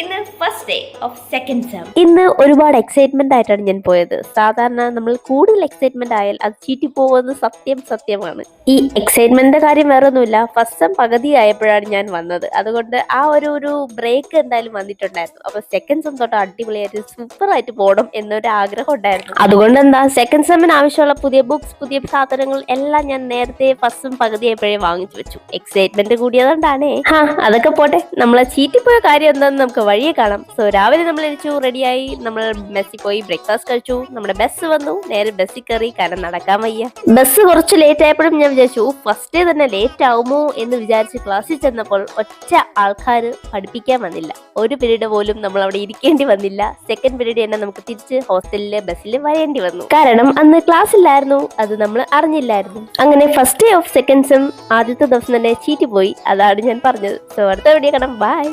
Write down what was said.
ഇന്ന് first day of second sem. ഇന്ന് ഒരുപാട് എക്സൈറ്റ്മെന്റ് ആയിട്ടാണ് ഞാൻ പോയത്. സാധാരണ നമ്മൾ കൂടുതൽ എക്സൈറ്റ്മെന്റ് ആയാൽ അത് ചീറ്റി പോകുന്നത് സത്യമാണ്. ഈ എക്സൈറ്റ്മെന്റിന്റെ കാര്യം വേറെ ഒന്നുമില്ല. ഫസ്റ്റ് സെം പകുതി ആയപ്പോഴാണ് ഞാൻ വന്നത്. അതുകൊണ്ട് ആ ഒരു ബ്രേക്ക് എന്തായാലും വന്നിട്ടുണ്ടായിരുന്നു. അപ്പൊ സെക്കൻഡ് സെം തൊട്ട് അടിപൊളിയായിട്ട് സൂപ്പർ ആയിട്ട് പോകണം എന്നൊരു ആഗ്രഹം ഉണ്ടായിരുന്നു. അതുകൊണ്ട് എന്താ സെക്കൻഡ് സെമ്മിന് ആവശ്യമുള്ള പുതിയ ബുക്സ്, പുതിയ സാധനങ്ങൾ എല്ലാം ഞാൻ നേരത്തെ ഫസ്റ്റ് സെം പകുതി ആയപ്പോഴേ വാങ്ങിച്ചു വെച്ചു. എക്സൈറ്റ്മെന്റ് കൂടിയതുകൊണ്ടാണേ. അതൊക്കെ പോട്ടെ, നമ്മളെ ചീറ്റിപ്പോയ കാര്യം എന്താണെന്ന് നമുക്ക് വഴിയെ കാണാം. സോ രാവിലെ നമ്മൾ എഴുതിച്ചു, റെഡിയായി, നമ്മൾ മെസ്സിൽ പോയി ബ്രേക്ക്ഫാസ്റ്റ് കഴിച്ചു. നമ്മുടെ ബസ് വന്നു, നേരെ ബസ്സിൽ കയറി. കാരണം നടക്കാൻ വയ്യ. ബസ് കുറച്ച് ലേറ്റ് ആയപ്പോഴും ഞാൻ വിചാരിച്ചു ഫസ്റ്റ് ഡേ തന്നെ ലേറ്റ് ആവുമോ എന്ന് വിചാരിച്ച് ക്ലാസ്സിൽ ചെന്നപ്പോൾ ഒറ്റ ആൾക്കാർ പഠിപ്പിക്കാൻ വന്നില്ല. ഒരു പീരീഡ് പോലും നമ്മൾ അവിടെ ഇരിക്കേണ്ടി വന്നില്ല. സെക്കൻഡ് പീരീഡ് തന്നെ നമുക്ക് തിരിച്ച് ഹോസ്റ്റലിലെ ബസ്സിൽ വരേണ്ടി വന്നു. കാരണം അന്ന് ക്ലാസ് ഇല്ലായിരുന്നു, അത് നമ്മൾ അറിഞ്ഞില്ലായിരുന്നു. അങ്ങനെ first day of second sem ആദ്യത്തെ ദിവസം തന്നെ ചീറ്റി പോയി. അതാണ് ഞാൻ പറഞ്ഞത്. സോ അടുത്ത വീഡിയോ കാണാം. ബൈ.